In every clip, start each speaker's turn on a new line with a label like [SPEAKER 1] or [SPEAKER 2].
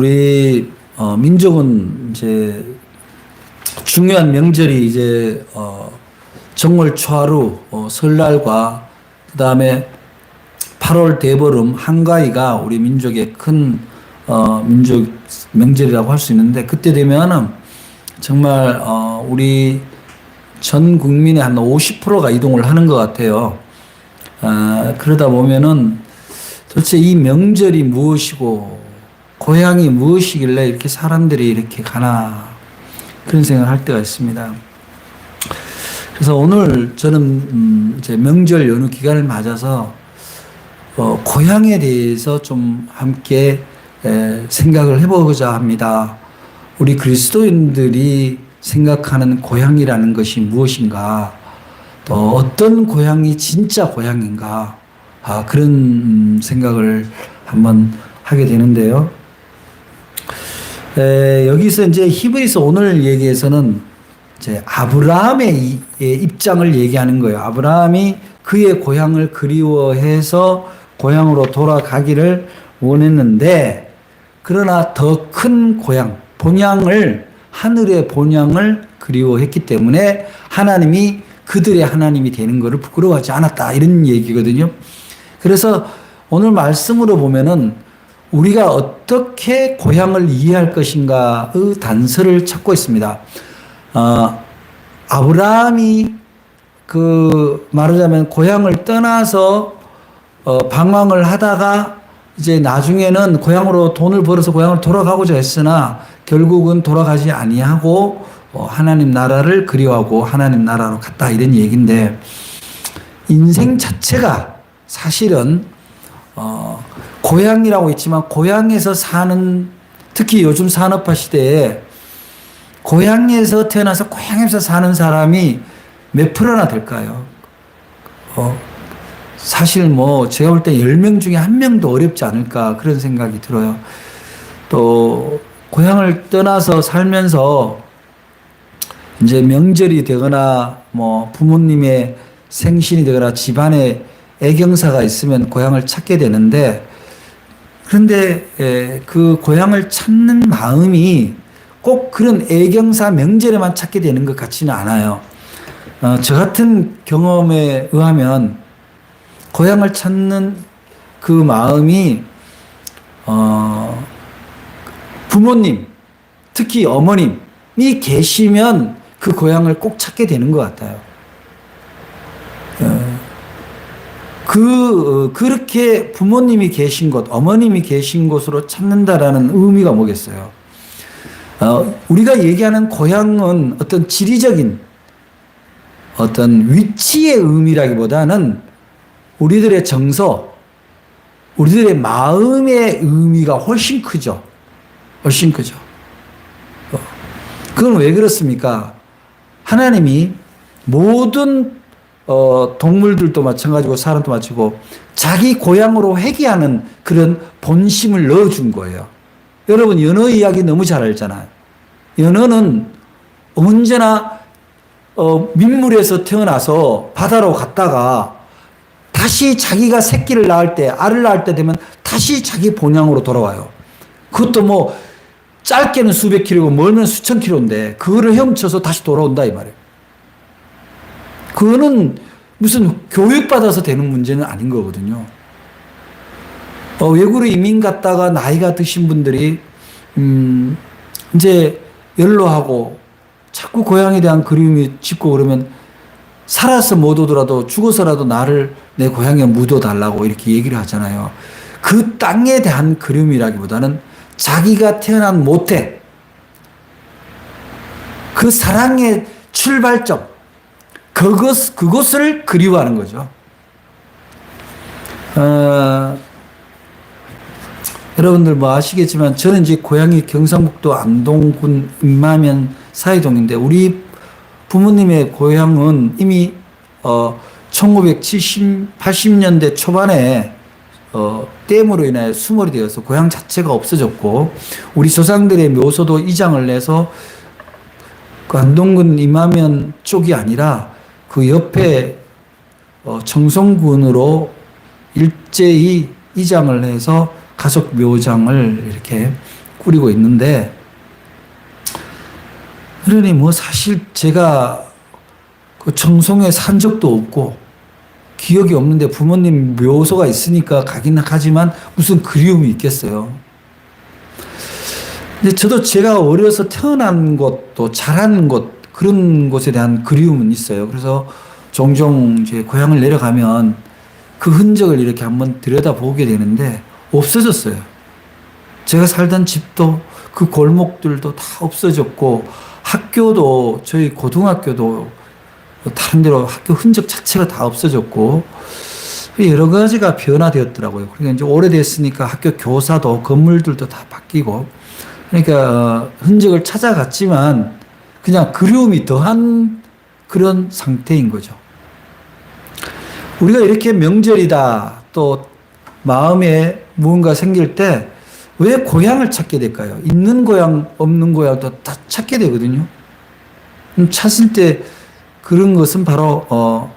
[SPEAKER 1] 우리 민족은 이제 중요한 명절이 이제 정월 초하루 설날과 그다음에 8월 대보름 한가위가 우리 민족의 큰 민족 명절이라고 할 수 있는데, 그때 되면은 정말 우리 전 국민의 한 50%가 이동을 하는 것 같아요. 그러다 보면은 도대체 이 명절이 무엇이고 고향이 무엇이길래 이렇게 사람들이 이렇게 가나, 그런 생각을 할 때가 있습니다. 그래서 오늘 저는 이제 명절 연휴 기간을 맞아서 고향에 대해서 좀 함께 생각을 해보고자 합니다. 우리 그리스도인들이 생각하는 고향이라는 것이 무엇인가, 또 어떤 고향이 진짜 고향인가, 그런 생각을 한번 하게 되는데요. 여기서 이제 히브리서 오늘 얘기에서는 이제 아브라함의 입장을 얘기하는 거예요. 아브라함이 그의 고향을 그리워해서 고향으로 돌아가기를 원했는데, 그러나 더 큰 고향, 본향을, 하늘의 본향을 그리워했기 때문에 하나님이 그들의 하나님이 되는 것을 부끄러워하지 않았다, 이런 얘기거든요. 그래서 오늘 말씀으로 보면은 우리가 어떻게 고향을 이해할 것인가의 단서를 찾고 있습니다. 아브라함이 말하자면 고향을 떠나서 방황을 하다가 이제 나중에는 고향으로 돈을 벌어서 고향을 돌아가고자 했으나 결국은 돌아가지 아니하고 하나님 나라를 그리워하고 하나님 나라로 갔다, 이런 얘기인데, 인생 자체가 사실은 고향이라고 있지만 고향에서 사는, 특히 요즘 산업화 시대에 고향에서 태어나서 고향에서 사는 사람이 몇 프로나 될까요? 사실 제가 볼 때 10명 중에 1명도 어렵지 않을까, 그런 생각이 들어요. 또 고향을 떠나서 살면서 이제 명절이 되거나 부모님의 생신이 되거나 집안에 애경사가 있으면 고향을 찾게 되는데, 그런데 그 고향을 찾는 마음이 꼭 그런 애경사 명절에만 찾게 되는 것 같지는 않아요. 저 같은 경험에 의하면 고향을 찾는 그 마음이 부모님, 특히 어머님이 계시면 그 고향을 꼭 찾게 되는 것 같아요. 그렇게 부모님이 계신 곳, 어머님이 계신 곳으로 찾는다라는 의미가 뭐겠어요? 우리가 얘기하는 고향은 어떤 지리적인 어떤 위치의 의미라기보다는 우리들의 정서, 우리들의 마음의 의미가 훨씬 크죠. 훨씬 크죠. 그건 왜 그렇습니까? 하나님이 모든 동물들도 마찬가지고 사람도 마찬가지고 자기 고향으로 회귀하는 그런 본심을 넣어준 거예요. 여러분, 연어 이야기 너무 잘 알잖아요. 연어는 언제나 민물에서 태어나서 바다로 갔다가 다시 자기가 새끼를 낳을 때, 알을 낳을 때 되면 다시 자기 본향으로 돌아와요. 그것도 짧게는 수백 킬로고 멀면 수천 킬로인데 그거를 헤엄쳐서 다시 돌아온다, 이 말이에요. 그거는 무슨 교육받아서 되는 문제는 아닌 거거든요. 외국으로 이민 갔다가 나이가 드신 분들이 이제 연로하고 자꾸 고향에 대한 그리움이 짙고 그러면 살아서 못 오더라도 죽어서라도 나를 내 고향에 묻어달라고 이렇게 얘기를 하잖아요. 그 땅에 대한 그리움이라기보다는 자기가 태어난 모태, 그 사랑의 출발점, 그것을 그리워하는 거죠. 여러분들 아시겠지만 저는 이제 고향이 경상북도 안동군 임마면 사이동인데, 우리 부모님의 고향은 이미 80년대 초반에 댐으로 인해 수몰이 되어서 고향 자체가 없어졌고, 우리 조상들의 묘소도 이장을 내서 그 안동군 임마면 쪽이 아니라 그 옆에 청송군으로 일제히 이장을 해서 가족 묘장을 이렇게 꾸리고 있는데, 그러니 뭐 사실 제가 그 청송에 산 적도 없고 기억이 없는데 부모님 묘소가 있으니까 가긴 가지만 무슨 그리움이 있겠어요. 근데 저도 제가 어려서 태어난 곳, 또 자란 곳, 그런 곳에 대한 그리움은 있어요. 그래서 종종 이제 고향을 내려가면 그 흔적을 이렇게 한번 들여다보게 되는데 없어졌어요. 제가 살던 집도 그 골목들도 다 없어졌고, 학교도, 저희 고등학교도 다른 데로 학교 흔적 자체가 다 없어졌고, 여러 가지가 변화되었더라고요. 그러니까 이제 오래됐으니까 학교 교사도 건물들도 다 바뀌고, 그러니까 흔적을 찾아갔지만 그냥 그리움이 더한 그런 상태인 거죠. 우리가 이렇게 명절이다, 또 마음에 무언가 생길 때 왜 고향을 찾게 될까요? 있는 고향, 없는 고향도 다 찾게 되거든요. 찾을 때 그런 것은 바로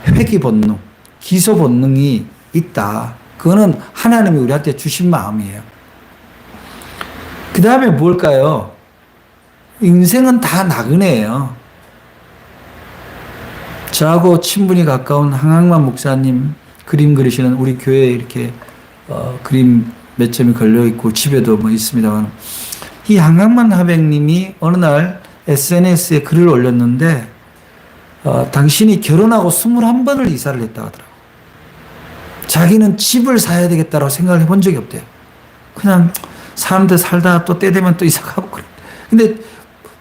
[SPEAKER 1] 회귀 본능, 기소 본능이 있다. 그거는 하나님이 우리한테 주신 마음이에요. 그 다음에 뭘까요? 인생은 다 나그네예요. 저하고 친분이 가까운 항학만 목사님 그림 그리시는, 우리 교회에 이렇게 그림 몇 점이 걸려있고 집에도 뭐 있습니다만, 이 항학만 하백님이 어느 날 SNS에 글을 올렸는데 당신이 결혼하고 21번을 이사를 했다고 하더라고요. 자기는 집을 사야 되겠다라고 생각을 해본 적이 없대요. 그냥 사람들 살다가 또 때 되면 또 이사 가고 그래. 근데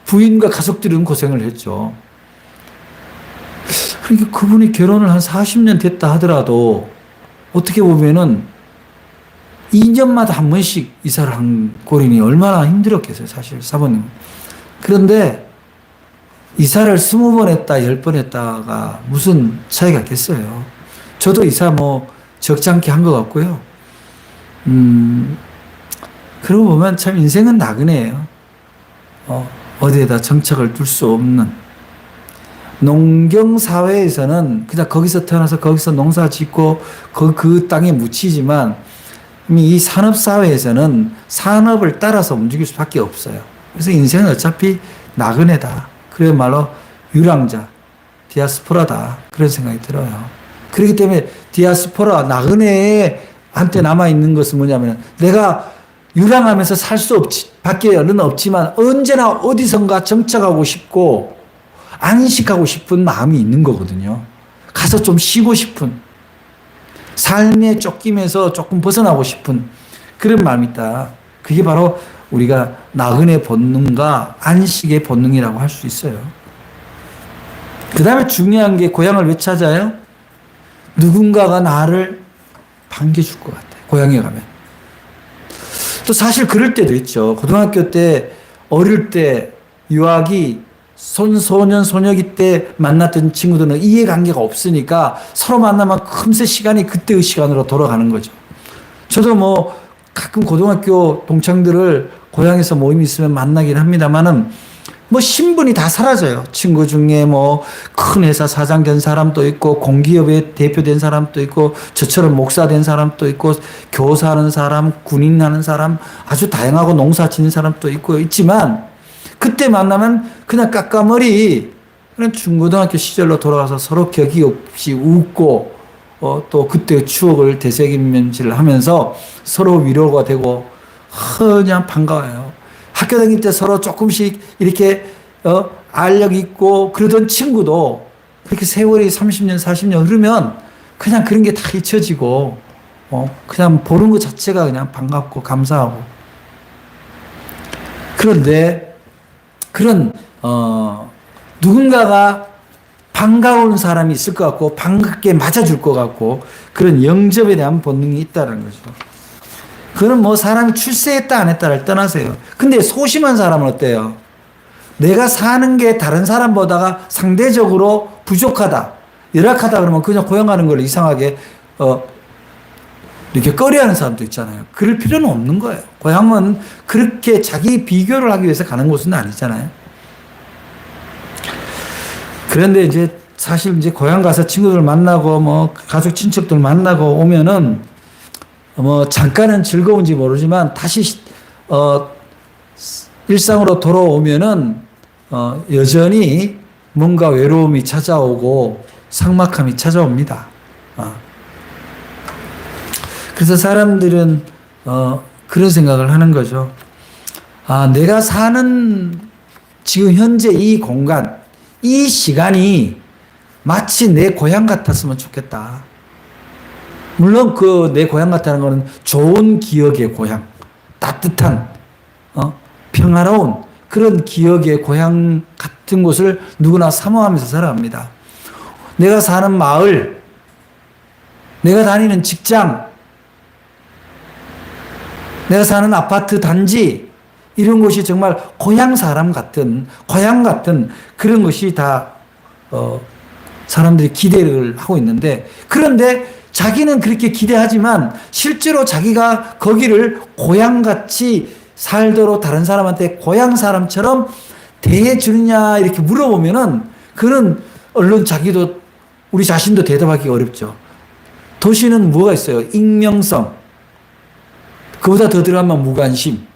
[SPEAKER 1] 부인과 가족들은 고생을 했죠. 그러니까 그분이 결혼을 한 40년 됐다 하더라도 어떻게 보면은 2년마다 한 번씩 이사를 한 고린이 얼마나 힘들었겠어요, 사실 사모님. 그런데 이사를 20번 했다, 10번 했다가 무슨 차이가 있겠어요. 저도 이사 뭐 적잖게 한 것 같고요. 그러고 보면 참 인생은 나그네예요. 어디에다 정착을 둘 수 없는. 농경사회에서는 그냥 거기서 태어나서 거기서 농사 짓고 그 땅에 묻히지만, 이 산업사회에서는 산업을 따라서 움직일 수밖에 없어요. 그래서 인생은 어차피 나그네다. 그야말로 유랑자, 디아스포라다. 그런 생각이 들어요. 그렇기 때문에 디아스포라, 나그네한테 남아있는 것은 뭐냐면, 내가 유랑하면서 살 수 없지, 밖에는 없지만 언제나 어디선가 정착하고 싶고 안식하고 싶은 마음이 있는 거거든요. 가서 좀 쉬고 싶은, 삶에 쫓기면서 조금 벗어나고 싶은 그런 마음이 있다. 그게 바로 우리가 나그네 본능과 안식의 본능이라고 할 수 있어요. 그 다음에 중요한 게, 고향을 왜 찾아요? 누군가가 나를 반겨줄 것 같아요, 고향에 가면. 또 사실 그럴 때도 있죠. 고등학교 때, 어릴 때 유아기 소년, 소녀기 때 만났던 친구들은 이해관계가 없으니까 서로 만나면 금세 시간이 그때의 시간으로 돌아가는 거죠. 저도 뭐 가끔 고등학교 동창들을 고향에서 모임이 있으면 만나긴 합니다만은 뭐 신분이 다 사라져요. 친구 중에 뭐 큰 회사 사장 된 사람도 있고, 공기업의 대표 된 사람도 있고, 저처럼 목사 된 사람도 있고, 교사하는 사람, 군인 하는 사람, 아주 다양하고 농사 짓는 사람도 있고 있지만, 그때 만나면 그냥 깎아머리, 그냥 중고등학교 시절로 돌아가서 서로 격이 없이 웃고, 또 그때의 추억을 되새김질을 하면서 서로 위로가 되고, 그냥 반가워요. 학교 다닐 때 서로 조금씩 이렇게, 알력 있고 그러던 친구도 그렇게 세월이 30년, 40년 흐르면 그냥 그런 게 다 잊혀지고, 그냥 보는 것 자체가 그냥 반갑고 감사하고. 그런데 그런 누군가가 반가운 사람이 있을 것 같고 반갑게 맞아줄 것 같고, 그런 영접에 대한 본능이 있다는 거죠. 그건 뭐 사람이 출세했다 안 했다를 떠나세요. 근데 소심한 사람은 어때요? 내가 사는 게 다른 사람보다가 상대적으로 부족하다, 열악하다 그러면 그냥 고향 가는 걸 이상하게 이렇게 꺼려하는 사람도 있잖아요. 그럴 필요는 없는 거예요. 고향은 그렇게 자기 비교를 하기 위해서 가는 곳은 아니잖아요. 그런데 이제 사실 이제 고향 가서 친구들 만나고 뭐 가족 친척들 만나고 오면은 뭐 잠깐은 즐거운지 모르지만 다시 일상으로 돌아오면은 여전히 뭔가 외로움이 찾아오고 삭막함이 찾아옵니다. 그래서 사람들은 그런 생각을 하는 거죠. 내가 사는 지금 현재 이 공간, 이 시간이 마치 내 고향 같았으면 좋겠다. 물론 그 내 고향 같다는 것은 좋은 기억의 고향, 따뜻한 평화로운 그런 기억의 고향 같은 곳을 누구나 사모하면서 살아갑니다. 내가 사는 마을, 내가 다니는 직장, 내가 사는 아파트 단지, 이런 곳이 정말 고향 사람 같은, 고향 같은 그런 것이 다 사람들이 기대를 하고 있는데, 그런데 자기는 그렇게 기대하지만 실제로 자기가 거기를 고향같이 살도록 다른 사람한테 고향 사람처럼 대해주느냐 이렇게 물어보면은 그는 얼른 자기도 우리 자신도 대답하기 어렵죠. 도시는 뭐가 있어요? 익명성. 그보다 더 들어가면 무관심.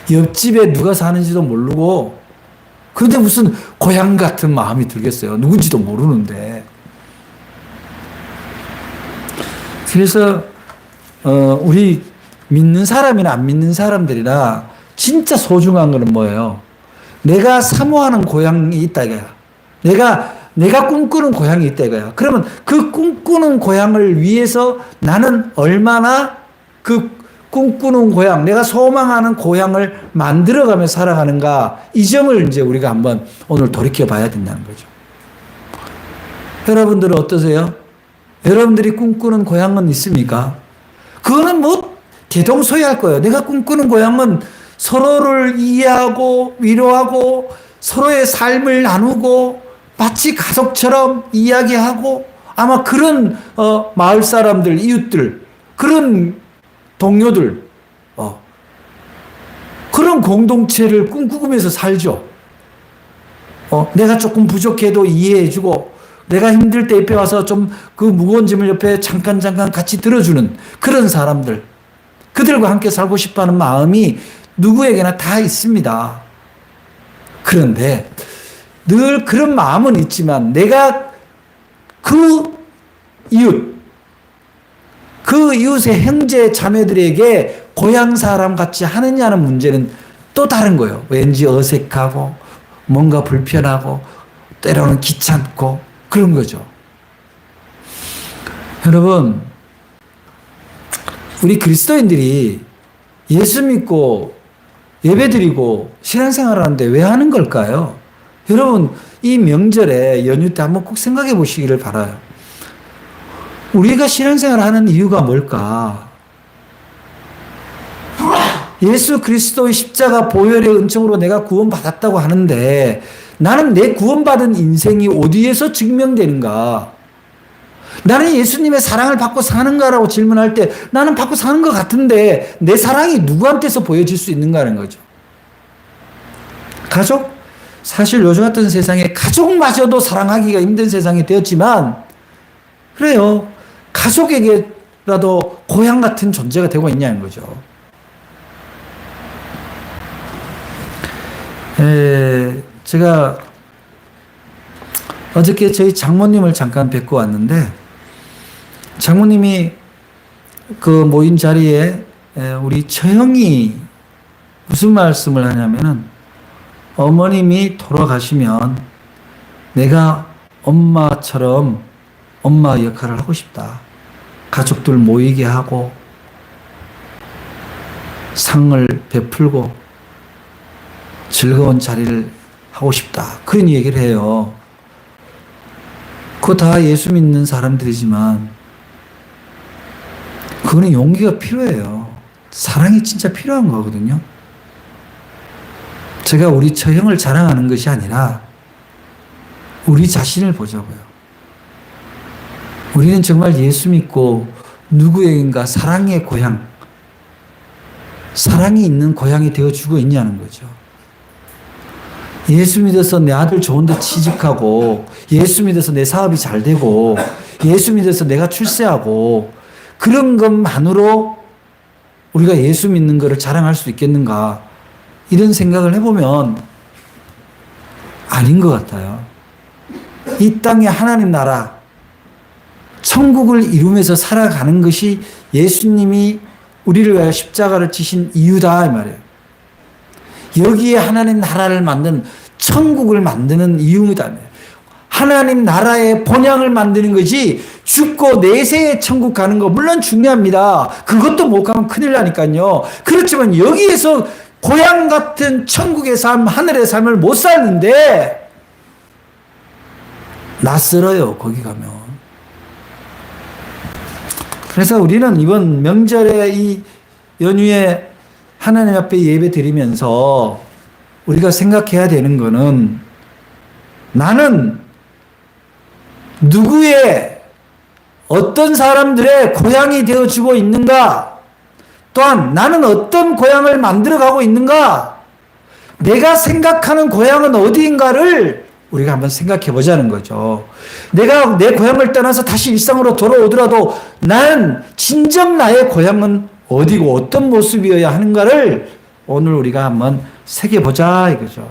[SPEAKER 1] 옆집에 누가 사는지도 모르고, 그런데 무슨 고향 같은 마음이 들겠어요. 누군지도 모르는데. 그래서 우리 믿는 사람이나 안 믿는 사람들이나 진짜 소중한 거는 뭐예요? 내가 사모하는 고향이 있다 이거야. 내가 꿈꾸는 고향이 있다 이거야. 그러면 그 꿈꾸는 고향을 위해서 나는 얼마나 그 꿈꾸는 고향, 내가 소망하는 고향을 만들어가며 살아가는가, 이 점을 이제 우리가 한번 오늘 돌이켜 봐야 된다는 거죠. 여러분들은 어떠세요? 여러분들이 꿈꾸는 고향은 있습니까? 그거는 뭐 대동소이할 거예요. 내가 꿈꾸는 고향은 서로를 이해하고 위로하고 서로의 삶을 나누고 마치 가족처럼 이야기하고, 아마 그런 마을 사람들, 이웃들, 그런 동료들, 그런 공동체를 꿈꾸면서 살죠. 내가 조금 부족해도 이해해주고, 내가 힘들 때 옆에 와서 좀 그 무거운 짐을 옆에 잠깐 같이 들어주는 그런 사람들, 그들과 함께 살고 싶어 하는 마음이 누구에게나 다 있습니다. 그런데 늘 그런 마음은 있지만 내가 그 이웃의 형제 자매들에게 고향 사람 같이 하느냐는 문제는 또 다른 거예요. 왠지 어색하고 뭔가 불편하고 때로는 귀찮고 그런 거죠. 여러분, 우리 그리스도인들이 예수 믿고 예배드리고 신앙생활을 하는데 왜 하는 걸까요? 여러분, 이 명절에 연휴 때 한번 꼭 생각해 보시기를 바라요. 우리가 신앙생활을 하는 이유가 뭘까? 예수 그리스도의 십자가 보혈의 은총으로 내가 구원받았다고 하는데 나는 내 구원받은 인생이 어디에서 증명되는가? 나는 예수님의 사랑을 받고 사는가라고 질문할 때 나는 받고 사는 것 같은데 내 사랑이 누구한테서 보여질 수 있는가 하는 거죠. 가족? 사실 요즘 같은 세상에 가족마저도 사랑하기가 힘든 세상이 되었지만, 그래요. 가족에게라도 고향 같은 존재가 되고 있냐는 거죠. 제가 어저께 저희 장모님을 잠깐 뵙고 왔는데, 장모님이 그 모인 자리에 우리 처형이 무슨 말씀을 하냐면은, 어머님이 돌아가시면 내가 엄마처럼 엄마 역할을 하고 싶다. 가족들 모이게 하고 상을 베풀고 즐거운 자리를 하고 싶다. 그런 얘기를 해요. 그거 다 예수 믿는 사람들이지만 그거는 용기가 필요해요. 사랑이 진짜 필요한 거거든요. 제가 우리 처형을 자랑하는 것이 아니라 우리 자신을 보자고요. 우리는 정말 예수 믿고 누구에겐가 사랑의 고향, 사랑이 있는 고향이 되어주고 있냐는 거죠. 예수 믿어서 내 아들 좋은 데 취직하고, 예수 믿어서 내 사업이 잘 되고, 예수 믿어서 내가 출세하고, 그런 것만으로 우리가 예수 믿는 것을 자랑할 수 있겠는가? 이런 생각을 해보면 아닌 것 같아요. 이 땅에 하나님 나라, 천국을 이루면서 살아가는 것이 예수님이 우리를 위하여 십자가를 지신 이유다 이 말이에요. 여기에 하나님 나라를 만든 천국을 만드는 이유이다. 하나님 나라의 본향을 만드는 것이 죽고 내세에 천국 가는 거 물론 중요합니다. 그것도 못 가면 큰일 나니까요. 그렇지만 여기에서 고향 같은 천국의 삶, 하늘의 삶을 못 살는데 낯설어요. 거기 가면. 그래서 우리는 이번 명절에 이 연휴에 하나님 앞에 예배 드리면서 우리가 생각해야 되는 거는 나는 누구의 어떤 사람들의 고향이 되어주고 있는가? 또한 나는 어떤 고향을 만들어가고 있는가? 내가 생각하는 고향은 어디인가를 우리가 한번 생각해 보자는 거죠. 내가 내 고향을 떠나서 다시 일상으로 돌아오더라도 난 진정 나의 고향은 어디고 어떤 모습이어야 하는가를 오늘 우리가 한번 새겨보자 이거죠.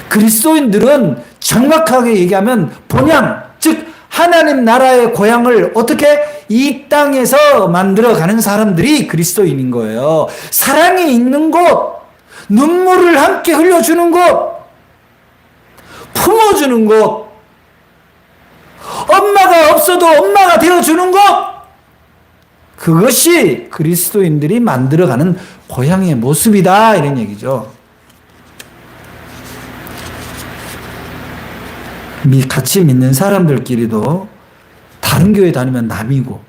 [SPEAKER 1] 그리스도인들은 정확하게 얘기하면 본향, 즉 하나님 나라의 고향을 어떻게 이 땅에서 만들어가는 사람들이 그리스도인인 거예요. 사랑이 있는 곳, 눈물을 함께 흘려주는 곳, 품어주는 곳, 엄마가 없어도 엄마가 되어주는 곳, 그것이 그리스도인들이 만들어가는 고향의 모습이다 이런 얘기죠. 같이 믿는 사람들끼리도 다른 교회 다니면 남이고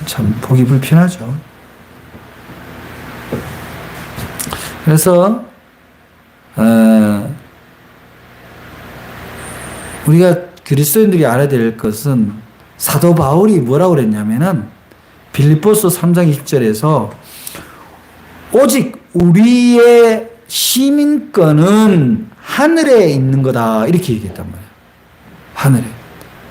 [SPEAKER 1] 참 보기 불편하죠. 그래서 우리가 그리스도인들이 알아야 될 것은 사도 바울이 뭐라고 그랬냐면은 빌립보서 3장 20절에서 오직 우리의 시민권은 하늘에 있는 거다 이렇게 얘기했단 말이에요. 하늘에.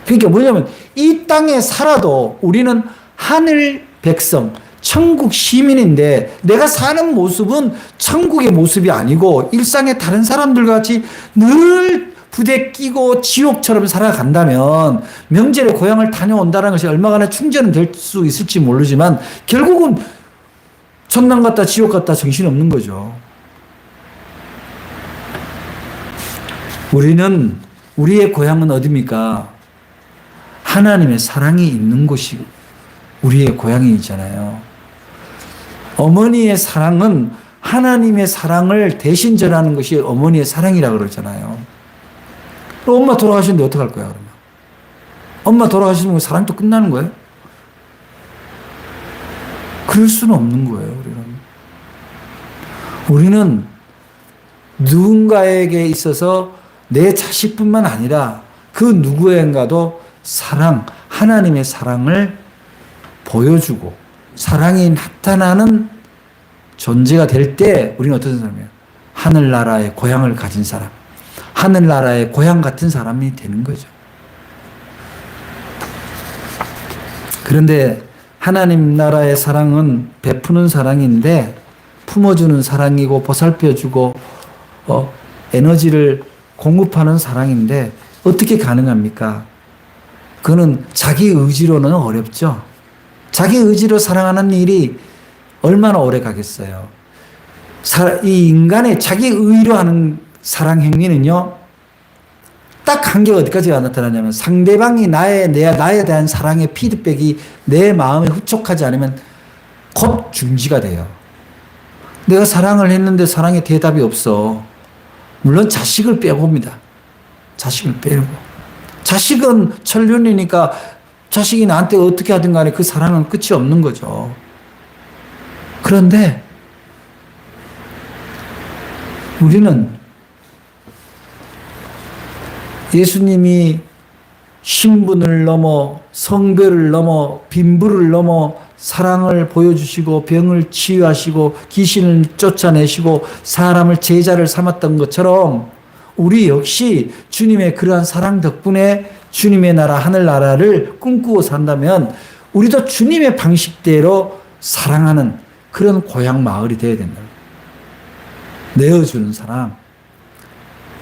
[SPEAKER 1] 그러니까 뭐냐면 이 땅에 살아도 우리는 하늘 백성, 천국 시민인데 내가 사는 모습은 천국의 모습이 아니고 일상의 다른 사람들과 같이 늘 부대 끼고 지옥처럼 살아간다면 명절에 고향을 다녀온다는 것이 얼마나 충전은 될 수 있을지 모르지만 결국은 천당 갔다 지옥 갔다 정신없는 거죠. 우리의 고향은 어디입니까? 하나님의 사랑이 있는 곳이 우리의 고향이잖아요. 어머니의 사랑은 하나님의 사랑을 대신 전하는 것이 어머니의 사랑이라고 그러잖아요. 엄마 돌아가시는데 어떡할 거야, 그러면? 엄마 돌아가시면 사랑도 끝나는 거예요? 그럴 수는 없는 거예요, 우리는 누군가에게 있어서 내 자식뿐만 아니라 그 누구인가도 하나님의 사랑을 보여주고 사랑이 나타나는 존재가 될 때 우리는 어떤 사람이에요? 하늘나라의 고향을 가진 사람, 하늘나라의 고향 같은 사람이 되는 거죠. 그런데 하나님 나라의 사랑은 베푸는 사랑인데 품어주는 사랑이고 보살펴주고 에너지를 공급하는 사랑인데 어떻게 가능합니까? 그거는 자기 의지로는 어렵죠. 자기 의지로 사랑하는 일이 얼마나 오래 가겠어요. 이 인간의 자기 의로 하는 사랑 행위는요, 딱 한계가 어디까지 나타나냐면 상대방이 나에 대한 사랑의 피드백이 내 마음에 흡족하지 않으면 곧 중지가 돼요. 내가 사랑을 했는데 사랑의 대답이 없어. 물론 자식을 빼봅니다. 자식을 빼고. 자식은 천륜이니까 자식이 나한테 어떻게 하든 간에 그 사랑은 끝이 없는 거죠. 그런데 우리는 예수님이 신분을 넘어 성별을 넘어 빈부를 넘어 사랑을 보여주시고 병을 치유하시고 귀신을 쫓아내시고 사람을 제자를 삼았던 것처럼 우리 역시 주님의 그러한 사랑 덕분에 주님의 나라, 하늘나라를 꿈꾸고 산다면 우리도 주님의 방식대로 사랑하는 그런 고향 마을이 되어야 된다. 내어주는 사랑.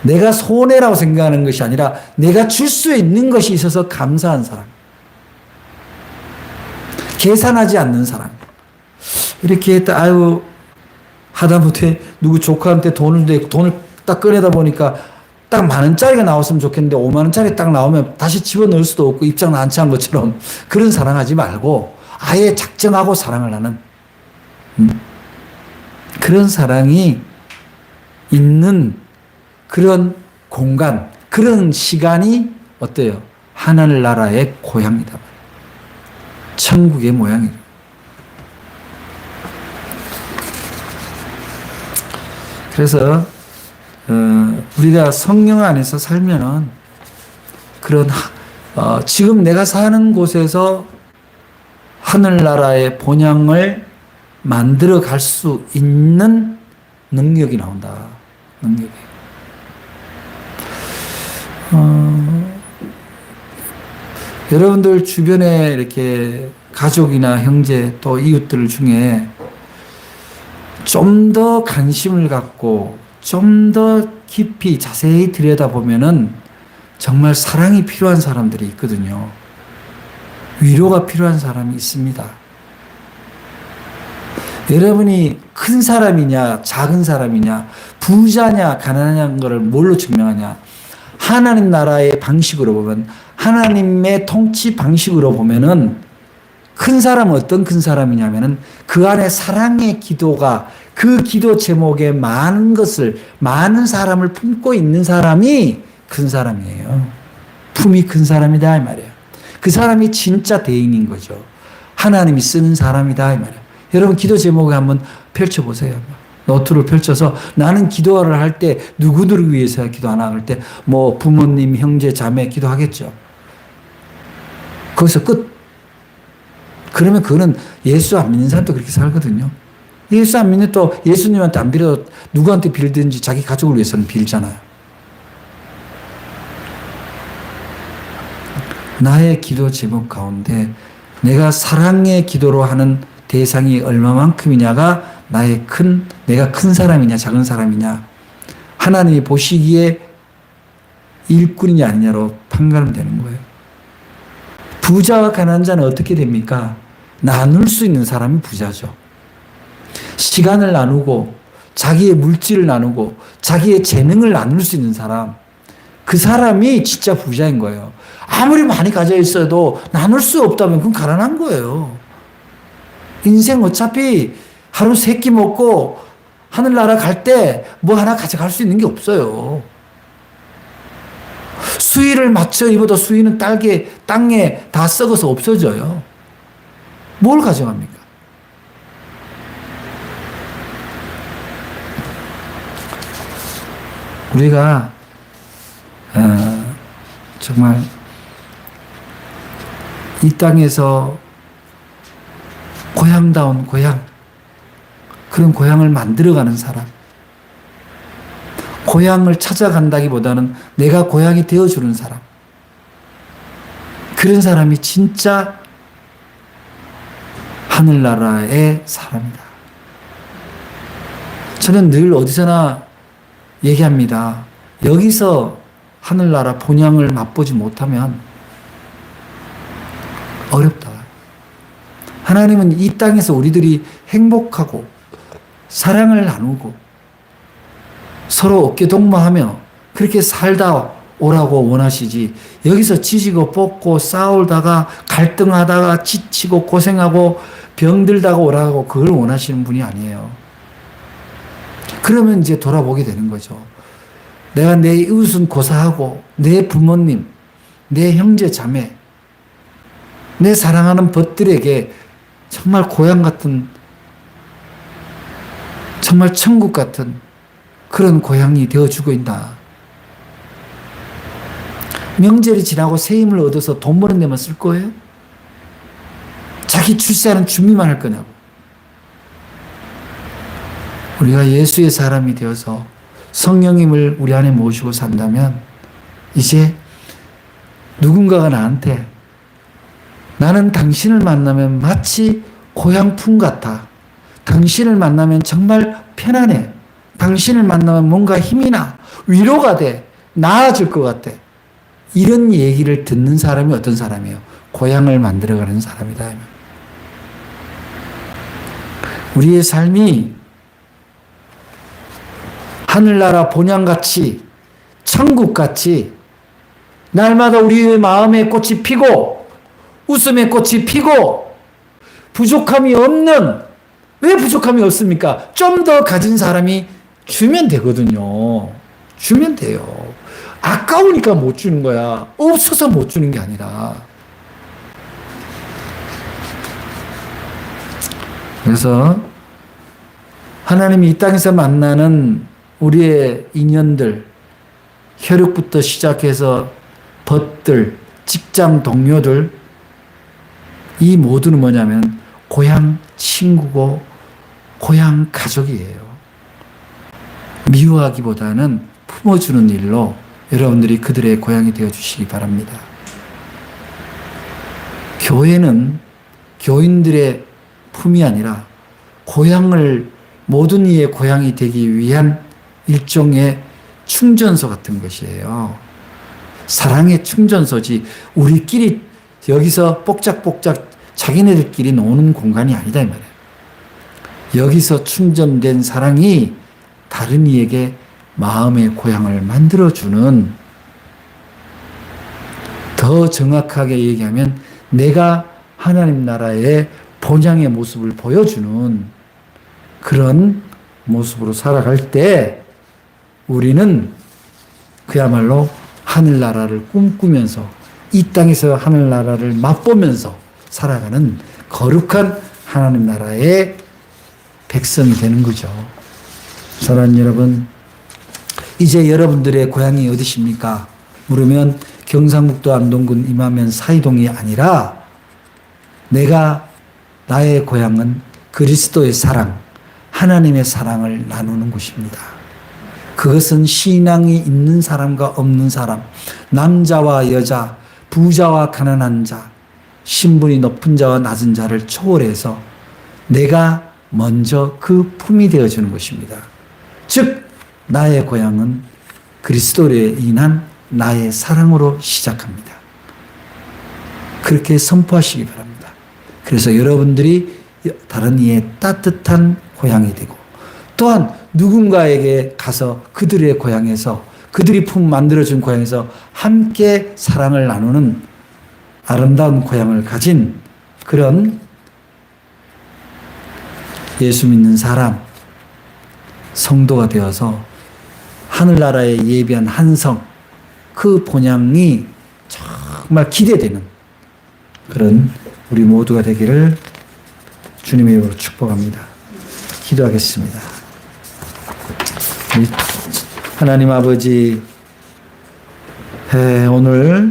[SPEAKER 1] 내가 손해라고 생각하는 것이 아니라 내가 줄 수 있는 것이 있어서 감사한 사랑. 계산하지 않는 사랑. 이렇게 했다, 아유, 하다못해 누구 조카한테 돈을 딱 꺼내다 보니까 딱 10,000원짜리가 나왔으면 좋겠는데 50,000원짜리 딱 나오면 다시 집어넣을 수도 없고 입장 난처한 것처럼 그런 사랑하지 말고 아예 작정하고 사랑을 하는 그런 사랑이 있는 그런 공간, 그런 시간이 어때요? 하늘나라의 고향이다. 천국의 모양이다. 그래서 우리가 성령 안에서 살면은 그런 지금 내가 사는 곳에서 하늘나라의 본향을 만들어 갈 수 있는 능력이 나온다. 능력이. 여러분들 주변에 이렇게 가족이나 형제 또 이웃들 중에 좀 더 관심을 갖고 좀 더 깊이 자세히 들여다보면은 정말 사랑이 필요한 사람들이 있거든요. 위로가 필요한 사람이 있습니다. 여러분이 큰 사람이냐 작은 사람이냐 부자냐 가난한 것을 뭘로 증명하냐? 하나님 나라의 방식으로 보면, 하나님의 통치 방식으로 보면은 큰 사람은 어떤 큰 사람이냐면은 그 안에 사랑의 기도가, 그 기도 제목에 많은 사람을 품고 있는 사람이 큰 사람이에요. 품이 큰 사람이다 이 말이에요. 그 사람이 진짜 대인인 거죠. 하나님이 쓰는 사람이다 이 말이에요. 여러분 기도 제목을 한번 펼쳐보세요. 노트를 펼쳐서 나는 기도를 할 때 누구들을 위해서 기도하나 할 때 뭐 부모님, 형제, 자매 기도하겠죠. 거기서 끝. 그러면 그거는 예수 안 믿는 사람도 그렇게 살거든요. 예수 안 믿는 또 예수님한테 안 빌어도 누구한테 빌든지 자기 가족을 위해서는 빌잖아요. 나의 기도 제목 가운데 내가 사랑의 기도로 하는 대상이 얼마만큼이냐가 내가 큰 사람이냐 작은 사람이냐, 하나님이 보시기에 일꾼이냐 아니냐로 판가름되는 거예요. 부자와 가난한 자는 어떻게 됩니까? 나눌 수 있는 사람이 부자죠. 시간을 나누고 자기의 물질을 나누고 자기의 재능을 나눌 수 있는 사람, 그 사람이 진짜 부자인 거예요. 아무리 많이 가져 있어도 나눌 수 없다면 그건 가난한 거예요. 인생 어차피 하루 3끼 먹고 하늘나라 갈 때 뭐 하나 가져갈 수 있는 게 없어요. 수의를 맞춰 입어도 수의는 땅에 다 썩어서 없어져요. 뭘 가져갑니까? 우리가 정말 이 땅에서 고향다운 고향, 그런 고향을 만들어가는 사람, 고향을 찾아간다기보다는 내가 고향이 되어주는 사람, 그런 사람이 진짜 하늘나라의 사람이다. 저는 늘 어디서나 얘기합니다. 여기서 하늘나라 본향을 맛보지 못하면 어렵다. 하나님은 이 땅에서 우리들이 행복하고 사랑을 나누고 서로 어깨동무하며 그렇게 살다 오라고 원하시지, 여기서 지지고 볶고 싸우다가 갈등하다가 지치고 고생하고 병들다가 오라고 그걸 원하시는 분이 아니에요. 그러면 이제 돌아보게 되는 거죠. 내가 내 이웃은 고사하고 내 부모님, 내 형제 자매, 내 사랑하는 벗들에게 정말 고향 같은, 정말 천국 같은 그런 고향이 되어주고 있다. 명절이 지나고 새 힘을 얻어서 돈 버는 데만 쓸 거예요? 자기 출세하는 준비만 할 거냐고. 우리가 예수의 사람이 되어서 성령님을 우리 안에 모시고 산다면 이제 누군가가 나한테 나는 당신을 만나면 마치 고향풍 같아. 당신을 만나면 정말 편안해. 당신을 만나면 뭔가 힘이 나. 위로가 돼. 나아질 것 같아. 이런 얘기를 듣는 사람이 어떤 사람이에요? 고향을 만들어가는 사람이다. 우리의 삶이 하늘나라 본향같이 천국같이 날마다 우리의 마음에 꽃이 피고 웃음의 꽃이 피고 부족함이 없는, 왜 부족함이 없습니까? 좀 더 가진 사람이 주면 되거든요. 주면 돼요. 아까우니까 못 주는 거야. 없어서 못 주는 게 아니라. 그래서 하나님이 이 땅에서 만나는 우리의 인연들, 혈육부터 시작해서 벗들, 직장 동료들, 이 모두는 뭐냐면 고향 친구고 고향 가족이에요. 미워하기보다는 품어주는 일로 여러분들이 그들의 고향이 되어주시기 바랍니다. 교회는 교인들의 품이 아니라 고향을, 모든 이의 고향이 되기 위한 일종의 충전소 같은 것이에요. 사랑의 충전소지 우리끼리 여기서 뽁짝뽁짝 자기네들끼리 노는 공간이 아니다 이 말이에요. 여기서 충전된 사랑이 다른 이에게 마음의 고향을 만들어주는, 더 정확하게 얘기하면 내가 하나님 나라의 본향의 모습을 보여주는 그런 모습으로 살아갈 때 우리는 그야말로 하늘나라를 꿈꾸면서 이 땅에서 하늘나라를 맛보면서 살아가는 거룩한 하나님 나라의 백성이 되는 거죠. 사랑하는 여러분, 이제 여러분들의 고향이 어디십니까? 물으면 경상북도 안동군 임하면 사이동이 아니라 나의 고향은 그리스도의 사랑, 하나님의 사랑을 나누는 곳입니다. 그것은 신앙이 있는 사람과 없는 사람, 남자와 여자, 부자와 가난한 자, 신분이 높은 자와 낮은 자를 초월해서 내가 먼저 그 품이 되어주는 것입니다. 즉 나의 고향은 그리스도로 인한 나의 사랑으로 시작합니다. 그렇게 선포하시기 바랍니다. 그래서 여러분들이 다른 이의 따뜻한 고향이 되고, 또한 누군가에게 가서 그들의 고향에서, 그들이 품 만들어준 고향에서 함께 사랑을 나누는 아름다운 고향을 가진 그런 예수 믿는 사람, 성도가 되어서 하늘나라에 예비한 한성, 그 본향이 정말 기대되는 그런 우리 모두가 되기를 주님의 이름으로 축복합니다. 기도하겠습니다. 하나님 아버지, 오늘